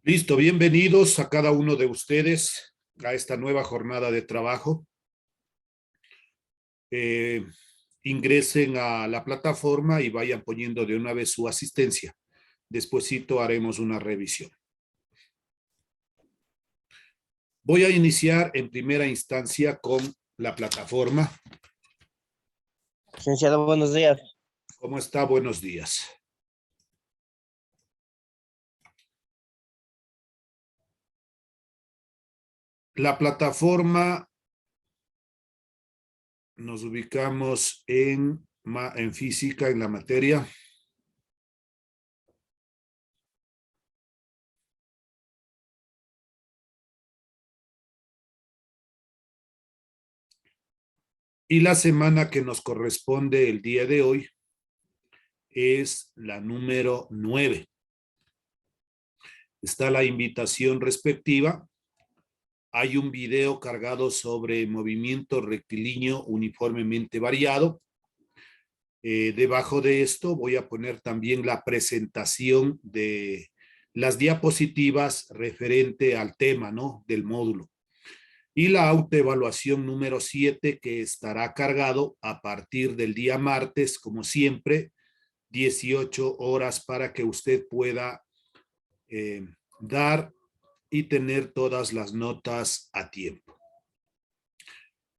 Listo, bienvenidos a cada uno de ustedes a esta nueva jornada de trabajo. Eh, Ingresen a la plataforma y vayan poniendo de una vez su asistencia. Despuésito haremos una revisión. Voy a iniciar en primera instancia con la plataforma. Licenciado, buenos días. ¿Cómo está? Buenos días. La plataforma, nos ubicamos en física, en la materia. Y la semana que nos corresponde el día de hoy es la número 9. Está la invitación respectiva. Hay un video cargado sobre movimiento rectilíneo uniformemente variado. Debajo de esto voy a poner también la presentación de las diapositivas referente al tema, ¿no?, del módulo. Y la autoevaluación número 7 que estará cargado a partir del día martes, como siempre, 18 horas para que usted pueda dar y tener todas las notas a tiempo.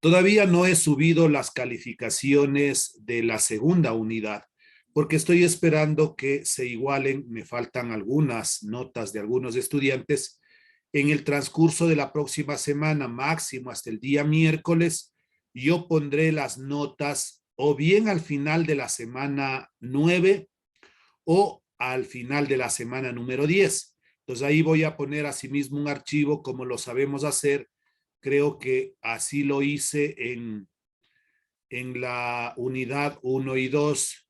Todavía no he subido las calificaciones de la segunda unidad, porque estoy esperando que se igualen. Me faltan algunas notas de algunos estudiantes. En el transcurso de la próxima semana, máximo hasta el día miércoles, yo pondré las notas o bien al final de la semana 9 o al final de la semana número 10. Entonces ahí voy a poner asimismo un archivo como lo sabemos hacer. Creo que así lo hice en la unidad 1 y 2.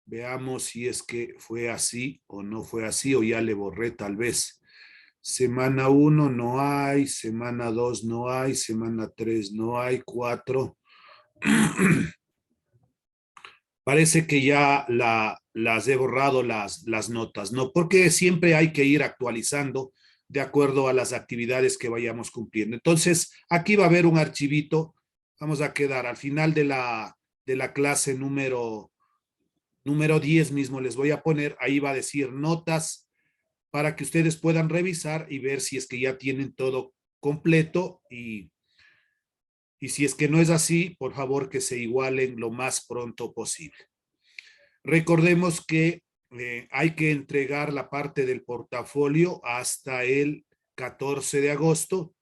Veamos si es que fue así o no fue así, o ya le borré tal vez. Semana 1 no hay, semana 2 no hay, semana 3 no hay, 4. Parece que ya las he borrado las notas, ¿no? Porque siempre hay que ir actualizando de acuerdo a las actividades que vayamos cumpliendo. Entonces, aquí va a haber un archivito. Vamos a quedar al final de la clase número 10 mismo, les voy a poner, ahí va a decir notas para que ustedes puedan revisar y ver si es que ya tienen todo completo y si es que no es así, por favor que se igualen lo más pronto posible. Recordemos que hay que entregar la parte del portafolio hasta el 14 de agosto.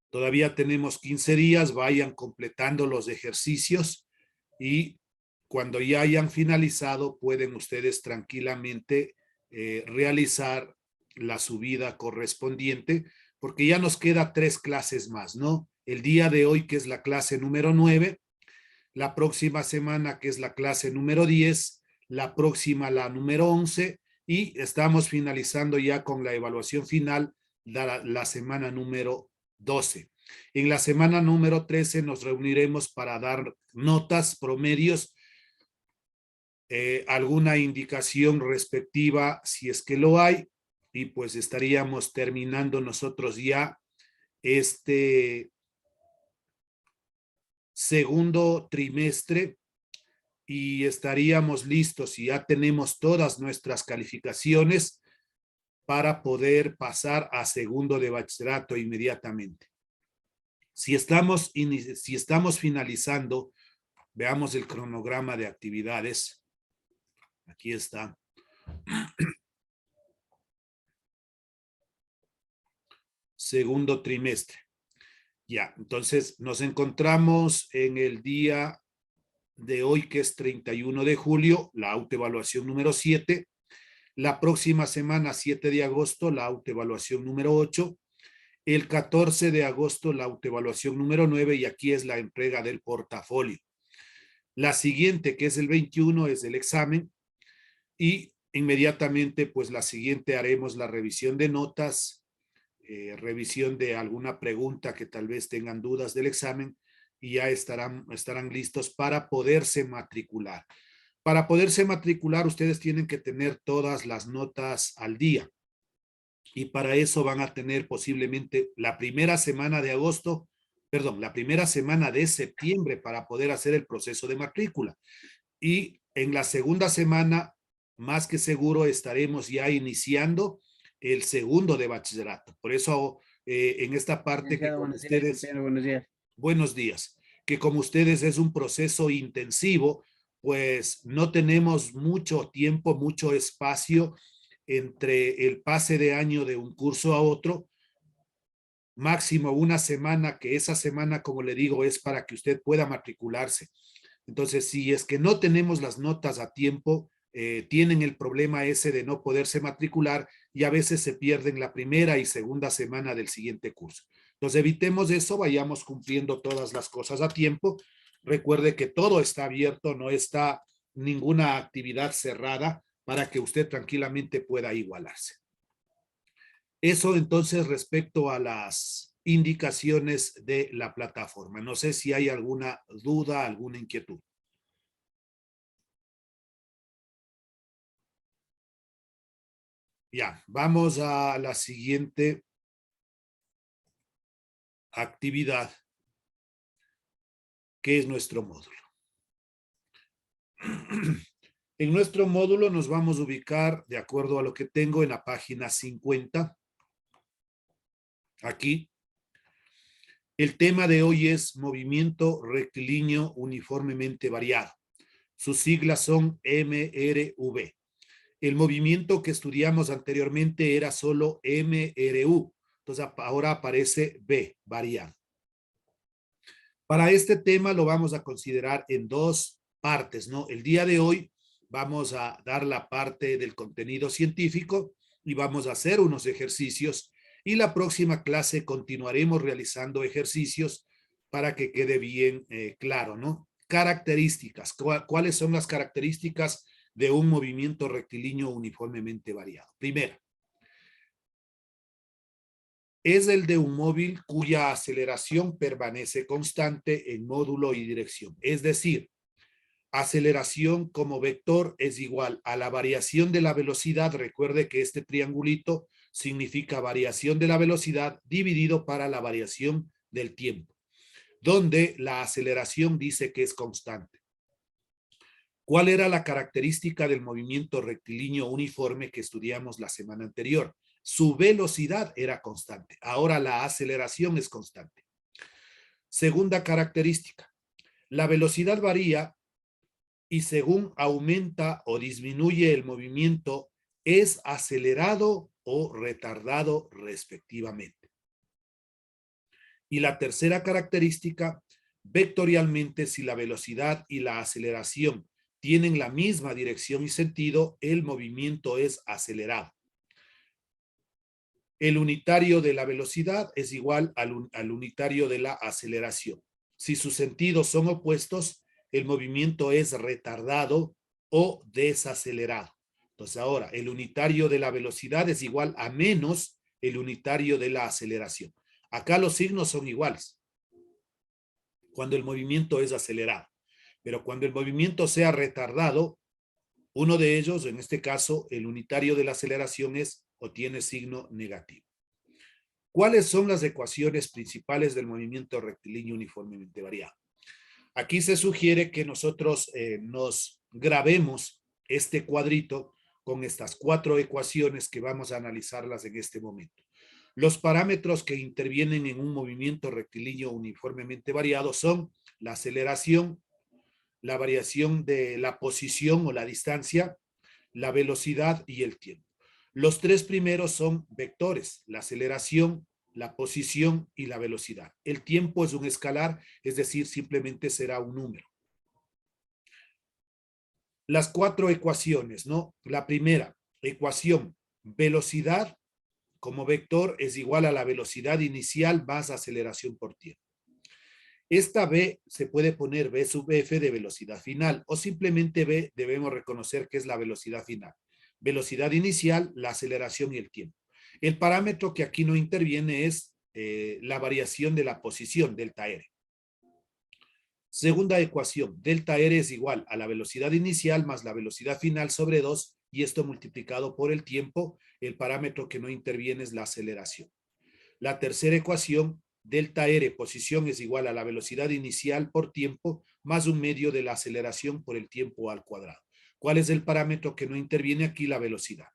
Todavía tenemos 15 días, vayan completando los ejercicios y cuando ya hayan finalizado pueden ustedes tranquilamente realizar la subida correspondiente, porque ya nos queda 3 clases más, ¿no? El día de hoy, que es la clase número 9, la próxima semana, que es la clase número 10, la próxima, la número 11, y estamos finalizando ya con la evaluación final la semana número 12. En la semana número 13 nos reuniremos para dar notas, promedios, alguna indicación respectiva si es que lo hay, y pues estaríamos terminando nosotros ya este segundo trimestre y estaríamos listos y ya tenemos todas nuestras calificaciones para poder pasar a segundo de bachillerato inmediatamente. Si estamos finalizando, veamos el cronograma de actividades. Aquí está. Segundo trimestre. Ya, entonces nos encontramos en el día de hoy, que es 31 de julio, la autoevaluación número 7. La próxima semana, 7 de agosto, la autoevaluación número 8. El 14 de agosto, la autoevaluación número 9, y aquí es la entrega del portafolio. La siguiente, que es el 21, es el examen, y inmediatamente, pues la siguiente haremos la revisión de notas, revisión de alguna pregunta que tal vez tengan dudas del examen, y ya estarán listos para poderse matricular. Para poderse matricular, ustedes tienen que tener todas las notas al día. y para eso van a tener posiblemente la primera semana de agosto, perdón, la primera semana de septiembre para poder hacer el proceso de matrícula. Y en la segunda semana, más que seguro, estaremos ya iniciando el segundo de bachillerato. Por eso, en esta parte que Licenciado, como buenos días, ustedes, compañero, buenos días. buenos días, que como ustedes es un proceso intensivo, pues no tenemos mucho tiempo, mucho espacio entre el pase de año de un curso a otro, máximo una semana, que esa semana, como le digo, es para que usted pueda matricularse. Entonces, si es que no tenemos las notas a tiempo, tienen el problema ese de no poderse matricular y a veces se pierden la primera y segunda semana del siguiente curso. Entonces, evitemos eso, vayamos cumpliendo todas las cosas a tiempo. Recuerde que todo está abierto, no está ninguna actividad cerrada para que usted tranquilamente pueda igualarse. Eso entonces respecto a las indicaciones de la plataforma. No sé si hay alguna duda, alguna inquietud. Ya, vamos a la siguiente actividad, que es nuestro módulo. En nuestro módulo nos vamos a ubicar, de acuerdo a lo que tengo, en la página 50. Aquí. El tema de hoy es movimiento rectilíneo uniformemente variado. Sus siglas son MRV. El movimiento que estudiamos anteriormente era solo MRU. Entonces ahora aparece B, variado. Para este tema lo vamos a considerar en dos partes, ¿no? El día de hoy vamos a dar la parte del contenido científico y vamos a hacer unos ejercicios y la próxima clase continuaremos realizando ejercicios para que quede bien claro, ¿no? Características. ¿Cuáles son las características de un movimiento rectilíneo uniformemente variado? Primera, es el de un móvil cuya aceleración permanece constante en módulo y dirección. Es decir, aceleración como vector es igual a la variación de la velocidad. Recuerde que este triangulito significa variación de la velocidad dividido para la variación del tiempo, donde la aceleración dice que es constante. ¿Cuál era la característica del movimiento rectilíneo uniforme que estudiamos la semana anterior? Su velocidad era constante. Ahora la aceleración es constante. Segunda característica. La velocidad varía y según aumenta o disminuye el movimiento, es acelerado o retardado respectivamente. Y la tercera característica, vectorialmente, si la velocidad y la aceleración tienen la misma dirección y sentido, el movimiento es acelerado. El unitario de la velocidad es igual al unitario de la aceleración. Si sus sentidos son opuestos, el movimiento es retardado o desacelerado. Entonces ahora, el unitario de la velocidad es igual a menos el unitario de la aceleración. Acá los signos son iguales cuando el movimiento es acelerado. Pero cuando el movimiento sea retardado, uno de ellos, en este caso, el unitario de la aceleración es o tiene signo negativo. ¿Cuáles son las ecuaciones principales del movimiento rectilíneo uniformemente variado? Aquí se sugiere que nosotros nos grabemos este cuadrito con estas 4 ecuaciones que vamos a analizarlas en este momento. Los parámetros que intervienen en un movimiento rectilíneo uniformemente variado son la aceleración, la variación de la posición o la distancia, la velocidad y el tiempo. Los 3 primeros son vectores, la aceleración, la posición y la velocidad. El tiempo es un escalar, es decir, simplemente será un número. Las 4 ecuaciones, ¿no? La primera ecuación, velocidad como vector es igual a la velocidad inicial más aceleración por tiempo. Esta B se puede poner B sub F de velocidad final o simplemente B debemos reconocer que es la velocidad final. Velocidad inicial, la aceleración y el tiempo. El parámetro que aquí no interviene es la variación de la posición, delta R. Segunda ecuación, delta R es igual a la velocidad inicial más la velocidad final sobre 2 y esto multiplicado por el tiempo, el parámetro que no interviene es la aceleración. La tercera ecuación, delta R, posición, es igual a la velocidad inicial por tiempo más un medio de la aceleración por el tiempo al cuadrado. ¿Cuál es el parámetro que no interviene aquí? La velocidad.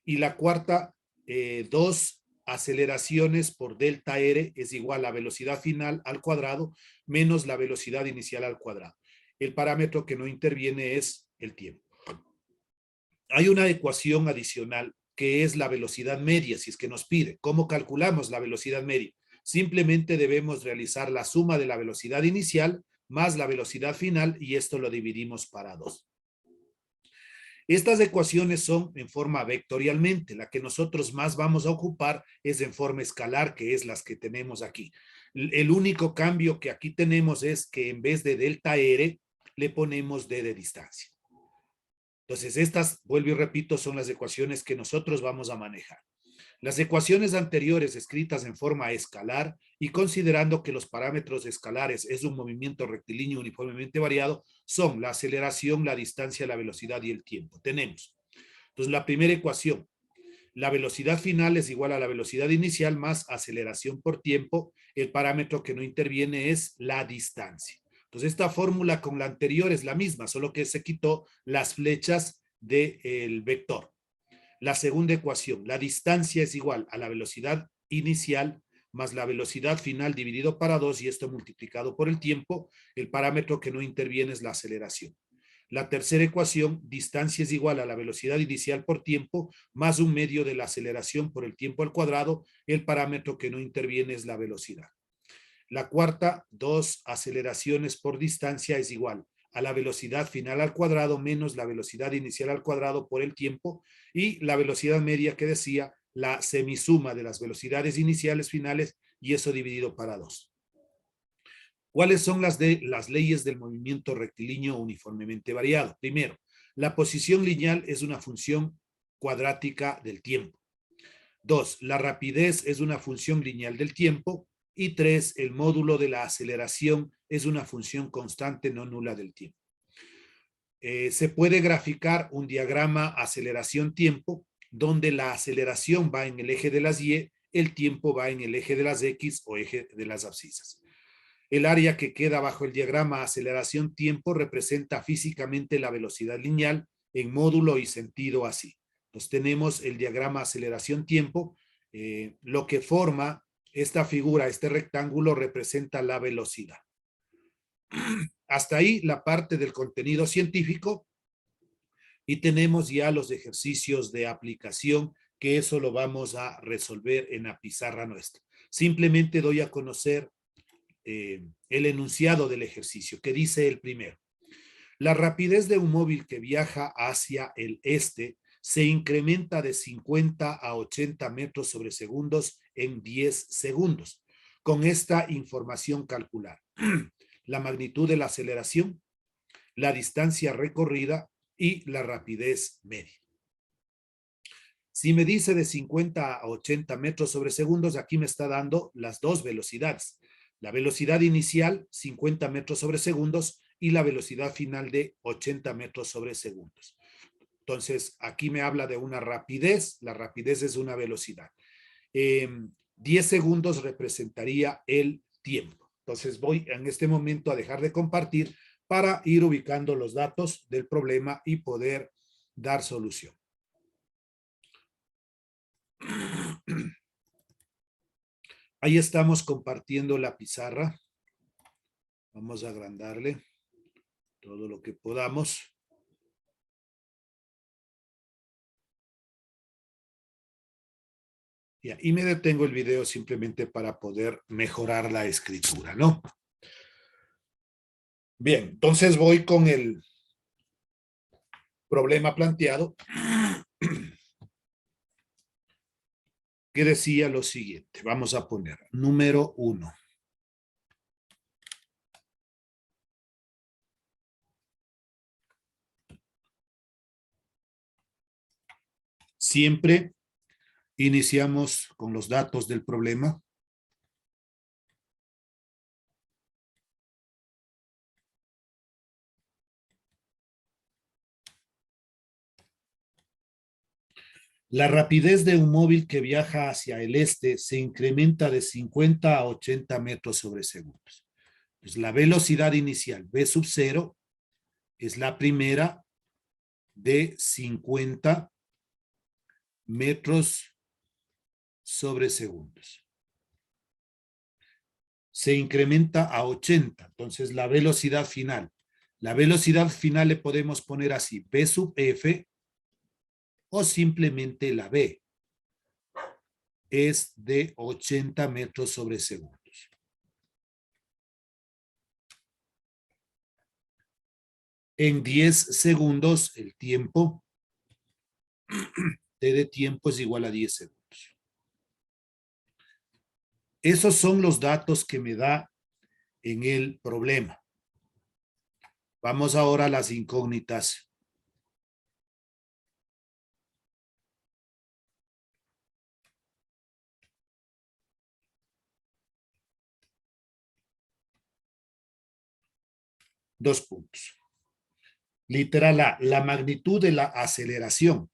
Y la cuarta, 2 aceleraciones por delta R es igual a velocidad final al cuadrado menos la velocidad inicial al cuadrado. El parámetro que no interviene es el tiempo. Hay una ecuación adicional que es la velocidad media, si es que nos pide. ¿Cómo calculamos la velocidad media? Simplemente debemos realizar la suma de la velocidad inicial más la velocidad final y esto lo dividimos para 2. Estas ecuaciones son en forma vectorialmente. La que nosotros más vamos a ocupar es en forma escalar, que es las que tenemos aquí. El único cambio que aquí tenemos es que en vez de delta R, le ponemos D de distancia. Entonces, estas, vuelvo y repito, son las ecuaciones que nosotros vamos a manejar. Las ecuaciones anteriores escritas en forma escalar y considerando que los parámetros escalares es un movimiento rectilíneo uniformemente variado, son la aceleración, la distancia, la velocidad y el tiempo. Tenemos, entonces, la primera ecuación, la velocidad final es igual a la velocidad inicial más aceleración por tiempo. El parámetro que no interviene es la distancia. Entonces, esta fórmula con la anterior es la misma, solo que se quitó las flechas del vector. La segunda ecuación, la distancia es igual a la velocidad inicial más la velocidad final dividido para 2 y esto multiplicado por el tiempo. El parámetro que no interviene es la aceleración. La tercera ecuación, distancia es igual a la velocidad inicial por tiempo más un medio de la aceleración por el tiempo al cuadrado. El parámetro que no interviene es la velocidad. La cuarta, 2 aceleraciones por distancia es igual a la velocidad final al cuadrado menos la velocidad inicial al cuadrado por el tiempo y la velocidad media que decía la semisuma de las velocidades iniciales finales y eso dividido para 2. ¿Cuáles son las leyes del movimiento rectilíneo uniformemente variado? Primero, la posición lineal es una función cuadrática del tiempo. 2, la rapidez es una función lineal del tiempo. Y 3, el módulo de la aceleración es una función constante no nula del tiempo. Se puede graficar un diagrama aceleración-tiempo, donde la aceleración va en el eje de las Y, el tiempo va en el eje de las X o eje de las abscisas. El área que queda bajo el diagrama aceleración-tiempo representa físicamente la velocidad lineal en módulo y sentido así. Entonces tenemos el diagrama aceleración-tiempo, lo que forma esta figura, este rectángulo representa la velocidad. Hasta ahí la parte del contenido científico y tenemos ya los ejercicios de aplicación que eso lo vamos a resolver en la pizarra nuestra. Simplemente doy a conocer el enunciado del ejercicio, que dice el primero. La rapidez de un móvil que viaja hacia el este se incrementa de 50 a 80 metros sobre segundos en 10 segundos. Con esta información calcular la magnitud de la aceleración, la distancia recorrida y la rapidez media. Si me dice de 50 a 80 metros sobre segundos, aquí me está dando las dos velocidades. La velocidad inicial, 50 metros sobre segundos, y la velocidad final de 80 metros sobre segundos. Entonces, aquí me habla de una rapidez. La rapidez es una velocidad. 10 segundos representaría el tiempo. Entonces, voy en este momento a dejar de compartir para ir ubicando los datos del problema y poder dar solución. Ahí estamos compartiendo la pizarra. Vamos a agrandarle todo lo que podamos. Ya, y me detengo el video simplemente para poder mejorar la escritura, ¿no? Bien, entonces voy con el problema planteado que decía lo siguiente. Vamos a poner número 1. Siempre iniciamos con los datos del problema. La rapidez de un móvil que viaja hacia el este se incrementa de 50 a 80 metros sobre segundos. Pues la velocidad inicial, v sub 0, es la primera de 50 metros sobre segundos. Se incrementa a 80, entonces la velocidad final. La velocidad final le podemos poner así, v sub f, o simplemente la v es de 80 metros sobre segundos. En 10 segundos, el tiempo t de tiempo es igual a 10 segundos. Esos son los datos que me da en el problema. Vamos ahora a las incógnitas. Dos puntos. Literal A, la magnitud de la aceleración.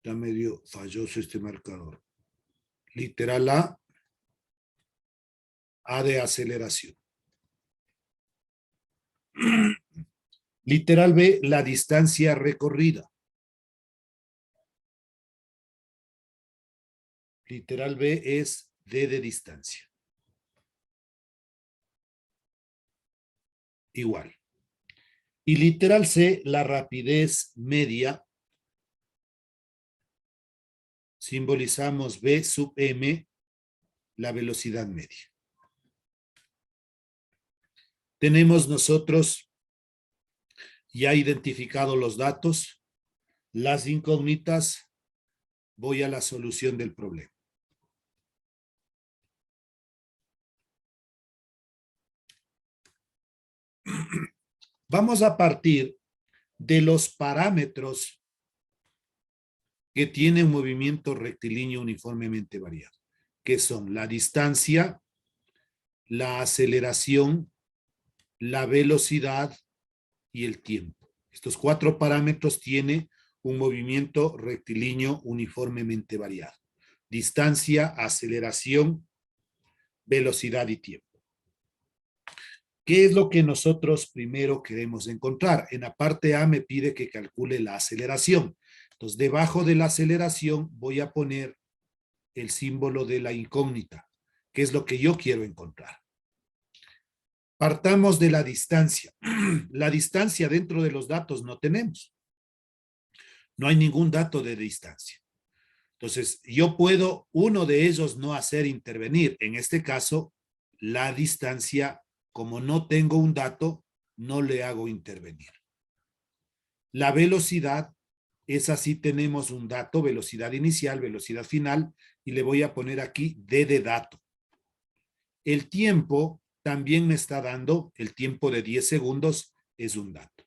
Ya medio falloso este marcador. Literal A de aceleración. Literal B, la distancia recorrida. Literal B es D de distancia. Igual. Y literal C, la rapidez media. Simbolizamos V sub M, la velocidad media. Tenemos nosotros ya identificado los datos, las incógnitas. Voy a la solución del problema. Vamos a partir de los parámetros que tienen un movimiento rectilíneo uniformemente variado, que son la distancia, la aceleración, la velocidad y el tiempo. Estos 4 parámetros tienen un movimiento rectilíneo uniformemente variado. Distancia, aceleración, velocidad y tiempo. ¿Qué es lo que nosotros primero queremos encontrar? En la parte A me pide que calcule la aceleración. Entonces, debajo de la aceleración voy a poner el símbolo de la incógnita, que es lo que yo quiero encontrar. Partamos de la distancia. La distancia dentro de los datos no tenemos. No hay ningún dato de distancia. Entonces, yo puedo uno de ellos no hacer intervenir. En este caso, la distancia, como no tengo un dato, no le hago intervenir. La velocidad, esa sí tenemos un dato, velocidad inicial, velocidad final, y le voy a poner aquí D de dato. El tiempo también me está dando, el tiempo de 10 segundos es un dato.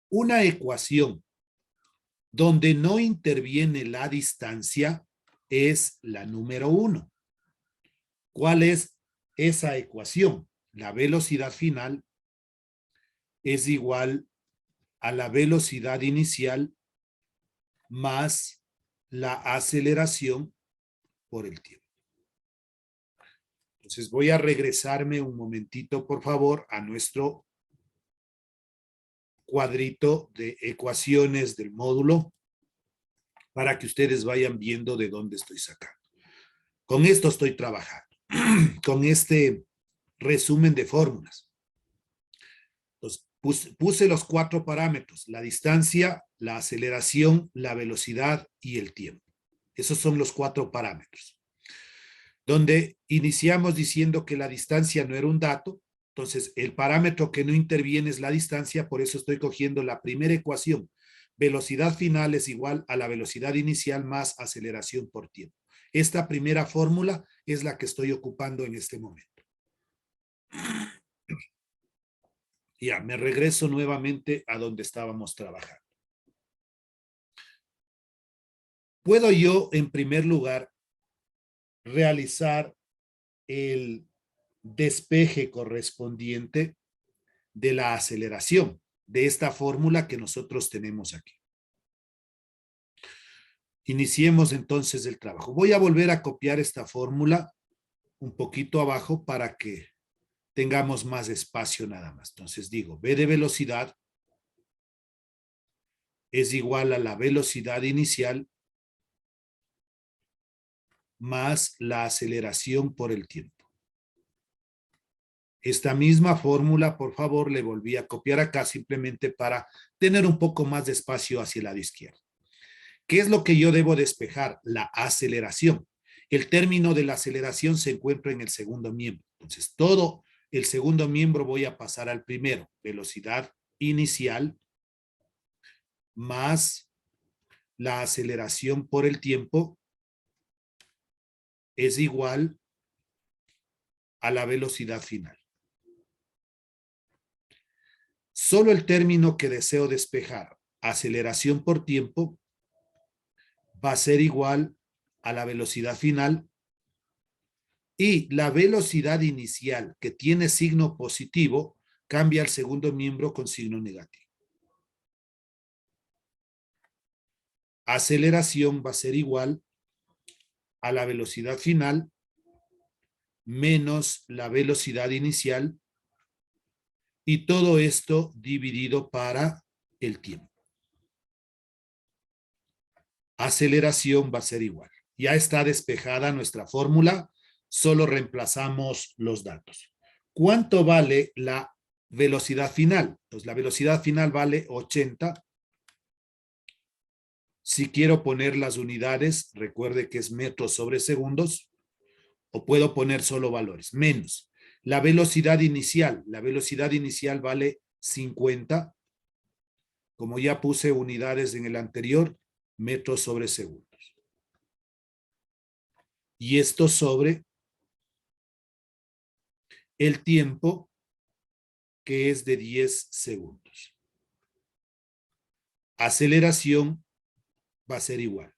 Una ecuación donde no interviene la distancia es la número 1. ¿Cuál es esa ecuación? La velocidad final es igual a la velocidad inicial más la aceleración por el tiempo. Entonces voy a regresarme un momentito, por favor, a nuestro cuadrito de ecuaciones del módulo para que ustedes vayan viendo de dónde estoy sacando. Con esto estoy trabajando, con este resumen de fórmulas. Entonces, puse los 4 parámetros, la distancia, la aceleración, la velocidad y el tiempo. Esos son los 4 parámetros. Donde iniciamos diciendo que la distancia no era un dato, entonces el parámetro que no interviene es la distancia, por eso estoy cogiendo la primera ecuación. Velocidad final es igual a la velocidad inicial más aceleración por tiempo. Esta primera fórmula es la que estoy ocupando en este momento. Ya, me regreso nuevamente a donde estábamos trabajando. ¿Puedo yo, en primer lugar, realizar el despeje correspondiente? de la aceleración de esta fórmula que nosotros tenemos aquí. Iniciemos entonces el trabajo. Voy a volver a copiar esta fórmula un poquito abajo para que tengamos más espacio nada más. Entonces digo, V de velocidad es igual a la velocidad inicial más la aceleración por el tiempo. Esta misma fórmula, por favor, le volví a copiar acá simplemente para tener un poco más de espacio hacia el lado izquierdo. ¿Qué es lo que yo debo despejar? La aceleración. El término de la aceleración se encuentra en el segundo miembro. Entonces, todo el segundo miembro voy a pasar al primero. Velocidad inicial más la aceleración por el tiempo es igual a la velocidad final. Solo el término que deseo despejar, aceleración por tiempo, va a ser igual a la velocidad final y la velocidad inicial que tiene signo positivo cambia al segundo miembro con signo negativo. Aceleración va a ser igual a la velocidad final menos la velocidad inicial y todo esto dividido para el tiempo. Aceleración va a ser igual. Ya está despejada nuestra fórmula, solo reemplazamos los datos. ¿Cuánto vale la velocidad final? Pues la velocidad final vale 80. Si quiero poner las unidades, recuerde que es metros sobre segundos, o puedo poner solo valores, menos. La velocidad inicial vale 50. Como ya puse unidades en el anterior, metros sobre segundos. Y esto sobre el tiempo, que es de 10 segundos. Aceleración va a ser igual.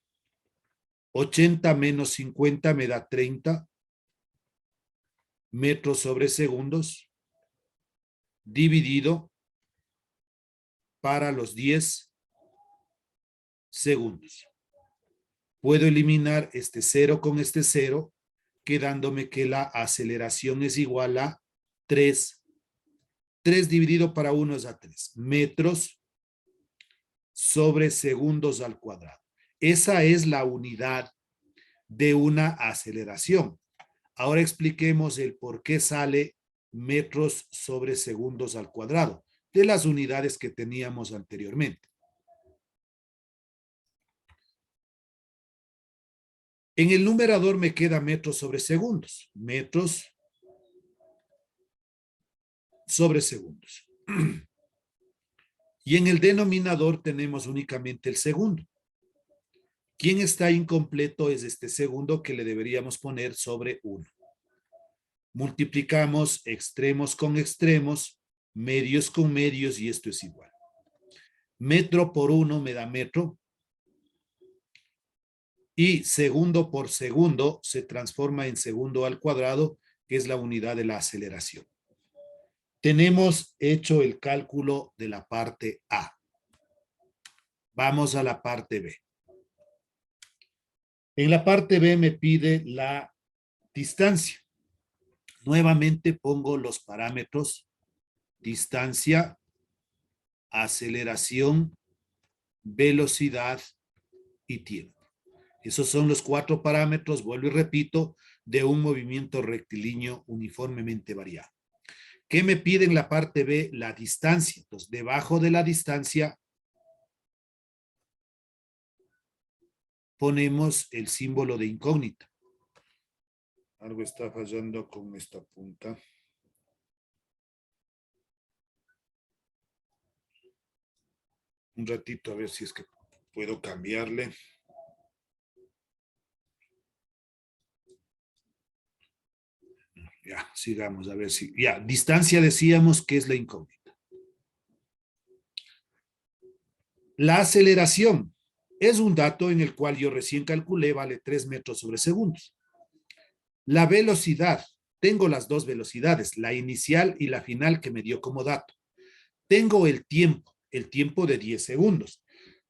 80 menos 50 me da 30 metros sobre segundos dividido para los 10 segundos. Puedo eliminar este 0 con este 0, quedándome que la aceleración es igual a 3. 3 dividido para 1 es a 3. Metros sobre segundos al cuadrado. Esa es la unidad de una aceleración. Ahora expliquemos el por qué sale metros sobre segundos al cuadrado de las unidades que teníamos anteriormente. En el numerador me queda metros sobre segundos. Metros sobre segundos. Y en el denominador tenemos únicamente el segundo. ¿Quién está incompleto? Es este segundo que le deberíamos poner sobre 1. Multiplicamos extremos con extremos, medios con medios y esto es igual. Metro por 1 me da metro. Y segundo por segundo se transforma en segundo al cuadrado, que es la unidad de la aceleración. Tenemos hecho el cálculo de la parte A. Vamos a la parte B. En la parte B me pide la distancia. Nuevamente pongo los parámetros: distancia, aceleración, velocidad y tiempo. Esos son los 4 parámetros, vuelvo y repito, de un movimiento rectilíneo uniformemente variable. ¿Qué me pide en la parte B? La distancia. Entonces, debajo de la distancia ponemos el símbolo de incógnita. Algo está fallando con esta punta. Un ratito a ver si es que puedo cambiarle. Ya, sigamos a ver si... Ya, distancia decíamos que es la incógnita. La aceleración es un dato en el cual yo recién calculé, vale 3 metros sobre segundos. La velocidad, tengo las dos velocidades, la inicial y la final que me dio como dato. tengo el tiempo de 10 segundos.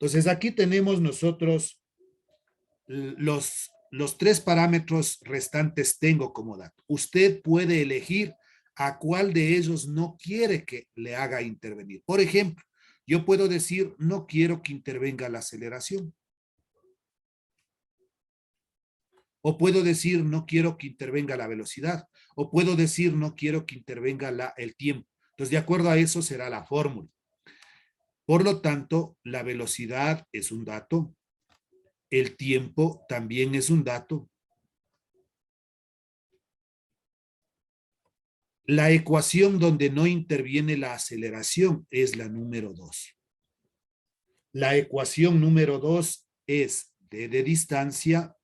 Entonces aquí tenemos nosotros los tres parámetros restantes tengo como dato. Usted puede elegir a cuál de ellos no quiere que le haga intervenir. Por ejemplo, yo puedo decir, no quiero que intervenga la aceleración. O puedo decir, no quiero que intervenga la velocidad. O puedo decir, no quiero que intervenga el tiempo. Entonces, de acuerdo a eso será la fórmula. Por lo tanto, la velocidad es un dato. El tiempo también es un dato. La ecuación donde no interviene la aceleración es la número 2. La ecuación número 2 es d de distancia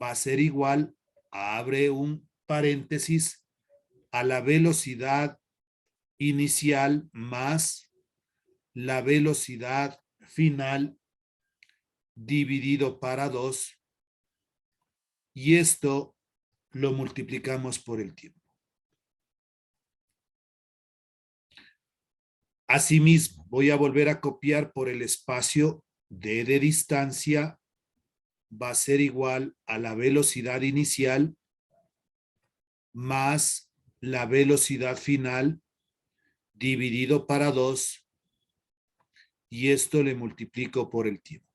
va a ser igual, abre un paréntesis, a la velocidad inicial más la velocidad final dividido para 2 y esto lo multiplicamos por el tiempo. Asimismo, voy a volver a copiar por el espacio d de distancia va a ser igual a la velocidad inicial más la velocidad final dividido para 2 y esto le multiplico por el tiempo.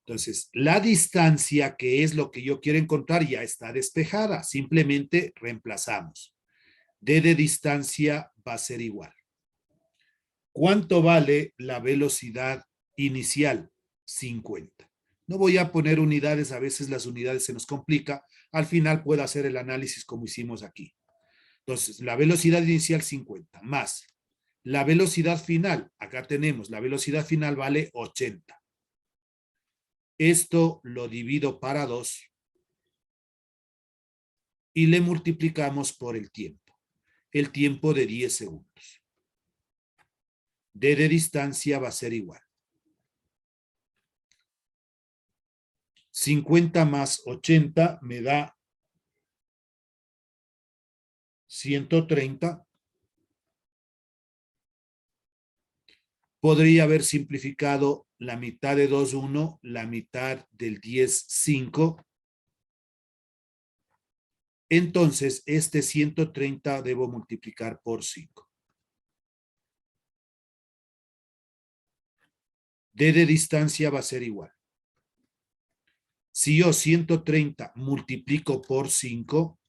Entonces, la distancia, que es lo que yo quiero encontrar, ya está despejada. Simplemente reemplazamos. D de distancia va a ser igual. ¿Cuánto vale la velocidad inicial? 50. No voy a poner unidades, a veces las unidades se nos complica. Al final puedo hacer el análisis como hicimos aquí. Entonces, la velocidad inicial 50 más la velocidad final. Acá tenemos, la velocidad final vale 80. Esto lo divido para 2 y le multiplicamos por el tiempo de 10 segundos. D de distancia va a ser igual. 50 más 80 me da 130. Podría haber simplificado la mitad de 2, 1, la mitad del 10, 5. Entonces, este 130 debo multiplicar por 5. D de distancia va a ser igual. Si yo 130 multiplico por 5,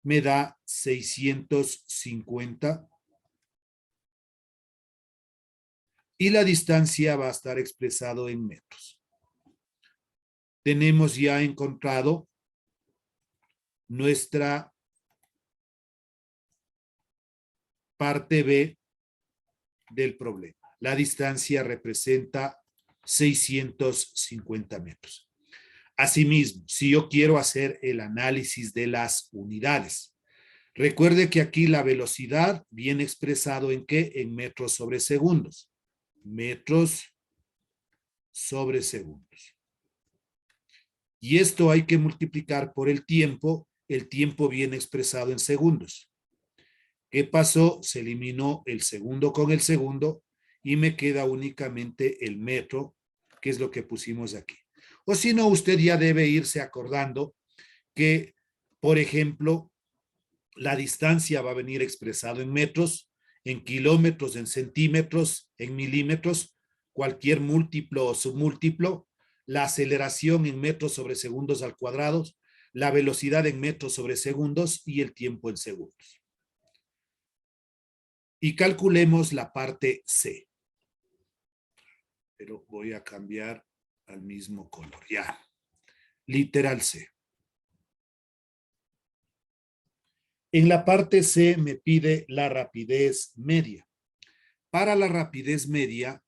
me da 650. Y la distancia va a estar expresado en metros. Tenemos ya encontrado nuestra parte B del problema. La distancia representa 650 metros. Asimismo, si yo quiero hacer el análisis de las unidades, recuerde que aquí la velocidad viene expresado en ¿qué? En metros sobre segundos. Metros sobre segundos. Y esto hay que multiplicar por el tiempo viene expresado en segundos. ¿Qué pasó? Se eliminó el segundo con el segundo y me queda únicamente el metro, que es lo que pusimos aquí. O si no, usted ya debe irse acordando que, por ejemplo, la distancia va a venir expresado en metros, en kilómetros, en centímetros, en milímetros, cualquier múltiplo o submúltiplo, la aceleración en metros sobre segundos al cuadrado, la velocidad en metros sobre segundos y el tiempo en segundos. Y calculemos la parte C. Pero voy a cambiar al mismo color. Ya. Literal C. En la parte C me pide la rapidez media. Para la rapidez media,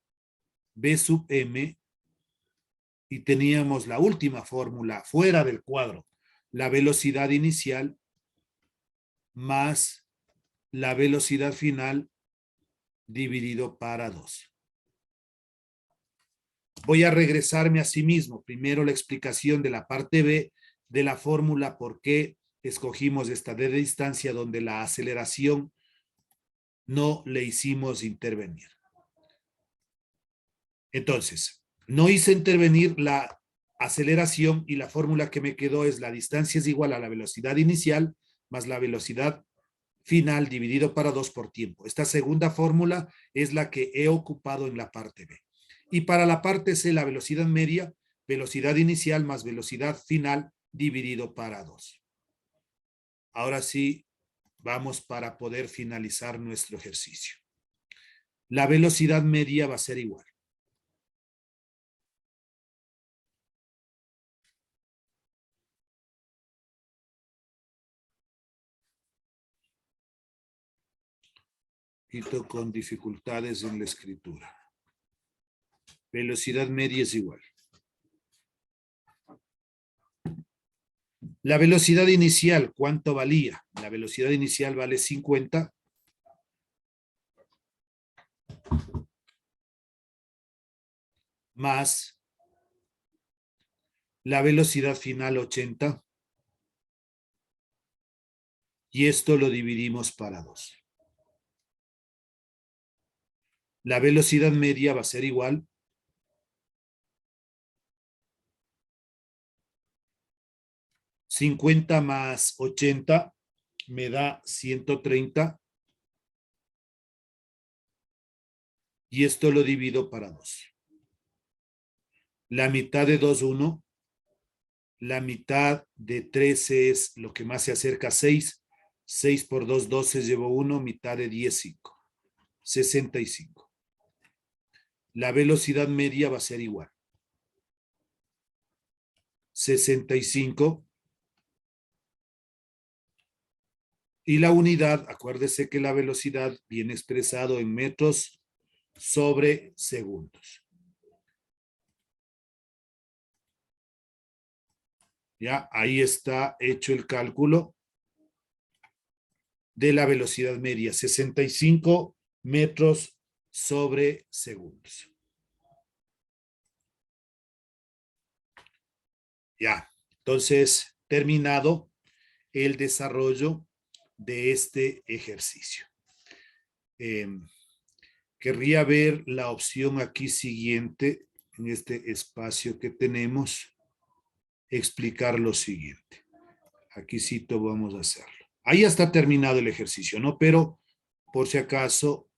B sub M, y teníamos la última fórmula fuera del cuadro, la velocidad inicial más la velocidad final dividido para 2. Voy a regresarme a sí mismo. Primero la explicación de la parte B de la fórmula por qué escogimos esta D de distancia donde la aceleración no le hicimos intervenir. Entonces, no hice intervenir la aceleración y la fórmula que me quedó es la distancia es igual a la velocidad inicial más la velocidad final dividido para 2 por tiempo. Esta segunda fórmula es la que he ocupado en la parte B. Y para la parte C, la velocidad media, velocidad inicial más velocidad final dividido para 2. Ahora sí, vamos para poder finalizar nuestro ejercicio. La velocidad media va a ser igual. Con dificultades en la escritura. Velocidad media es igual. La velocidad inicial, ¿cuánto valía? La velocidad inicial vale 50. Más la velocidad final 80. Y esto lo dividimos para 2. La velocidad media va a ser igual. $50 más 80 me da 130. Y esto lo divido para 2. La mitad de 2, 1. La mitad de 13 es lo que más se acerca a 6. 6 por 2, 12, llevo 1. Mitad de 10, 5. 65. La velocidad media va a ser igual. 65. Y la unidad, acuérdese que la velocidad viene expresado en metros sobre segundos. Ya, ahí está hecho el cálculo de la velocidad media, 65 metros sobre segundos. Ya, entonces, terminado el desarrollo de este ejercicio. Querría ver la opción aquí siguiente, en este espacio que tenemos, explicar lo siguiente. Aquí sí vamos a hacerlo. Ahí está terminado el ejercicio, ¿no? Pero, por si acaso,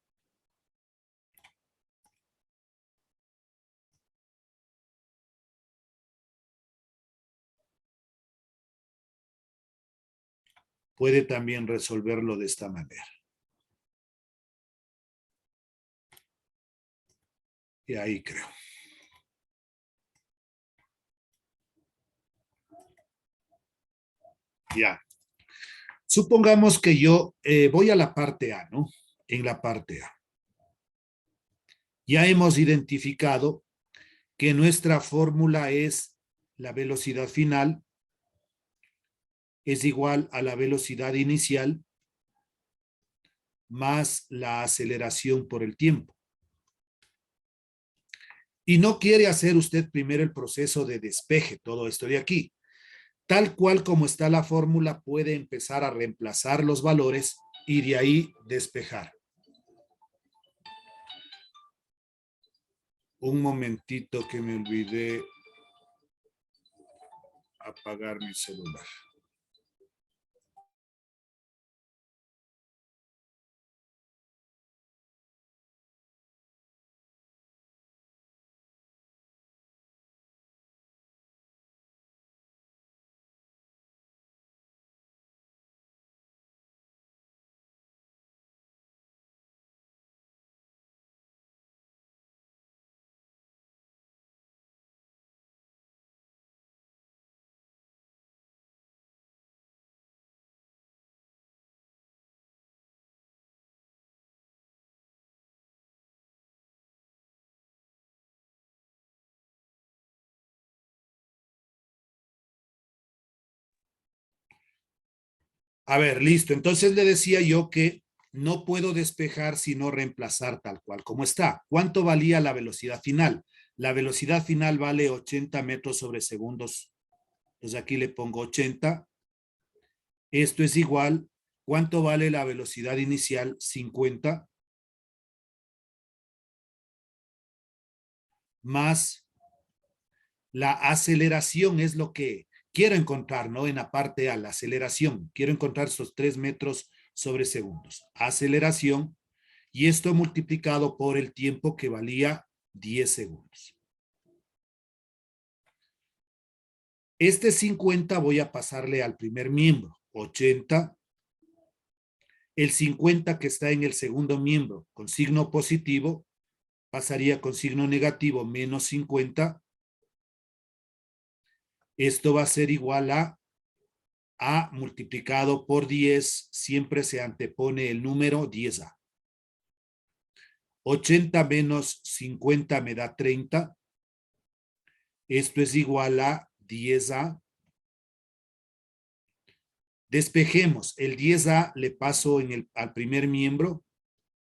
puede también resolverlo de esta manera. Y ahí creo. Ya. Supongamos que yo voy a la parte A, ¿no? En la parte A. Ya hemos identificado que nuestra fórmula es la velocidad final es igual a la velocidad inicial más la aceleración por el tiempo. Y no quiere hacer usted primero el proceso de despeje, todo esto de aquí. Tal cual como está la fórmula, puede empezar a reemplazar los valores y de ahí despejar. Un momentito que me olvidé apagar mi celular. A ver, listo. Entonces le decía yo que no puedo despejar sino reemplazar tal cual como está. ¿Cuánto valía la velocidad final? La velocidad final vale 80 metros sobre segundos. Entonces aquí le pongo 80. Esto es igual. ¿Cuánto vale la velocidad inicial? 50 más la aceleración es lo que quiero encontrar, ¿no? En la parte A, la aceleración. Quiero encontrar esos 3 metros sobre segundos. Aceleración, y esto multiplicado por el tiempo que valía 10 segundos. Este 50 voy a pasarle al primer miembro, 80. El 50 que está en el segundo miembro con signo positivo pasaría con signo negativo, menos 50. Esto va a ser igual a multiplicado por 10, siempre se antepone el número 10A. 80 menos 50 me da 30. Esto es igual a 10A. Despejemos. El 10A le paso al primer miembro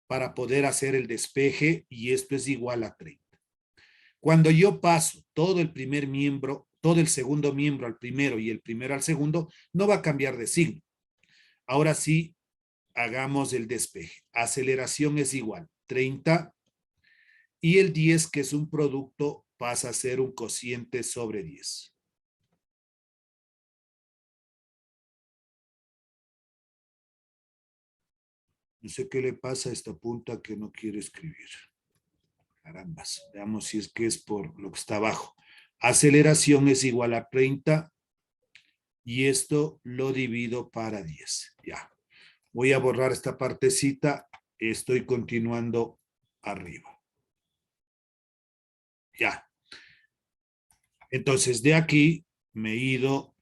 para poder hacer el despeje y esto es igual a 30. Cuando yo paso todo el primer miembro, todo el segundo miembro al primero y el primero al segundo, no va a cambiar de signo. Ahora sí, hagamos el despeje. Aceleración es igual 30 y el 10, que es un producto, pasa a ser un cociente sobre 10. No sé qué le pasa a esta punta que no quiere escribir. Carambas, veamos si es que es por lo que está abajo. Aceleración es igual a 30 y esto lo divido para 10. Ya. Voy a borrar esta partecita. Estoy continuando arriba. Ya. Entonces, de aquí me he ido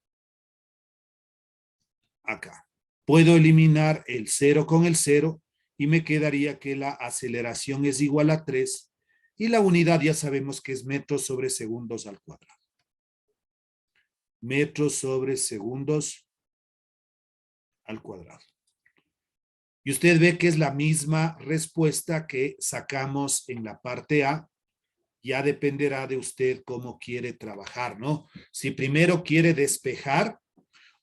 acá. Puedo eliminar el 0 con el 0 y me quedaría que la aceleración es igual a 3 y la unidad ya sabemos que es metros sobre segundos al cuadrado. Metros sobre segundos al cuadrado. Y usted ve que es la misma respuesta que sacamos en la parte A. Ya dependerá de usted cómo quiere trabajar, ¿no? Si primero quiere despejar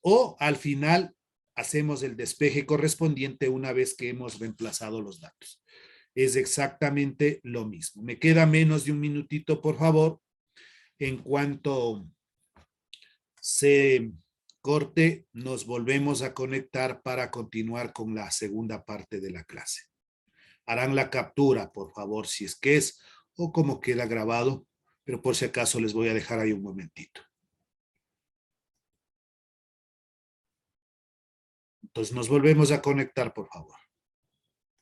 o al final hacemos el despeje correspondiente una vez que hemos reemplazado los datos. Es exactamente lo mismo. Me queda menos de un minutito, por favor. En cuanto se corte, nos volvemos a conectar para continuar con la segunda parte de la clase. Harán la captura, por favor, si es que es o como queda grabado, pero por si acaso les voy a dejar ahí un momentito. Entonces nos volvemos a conectar, por favor.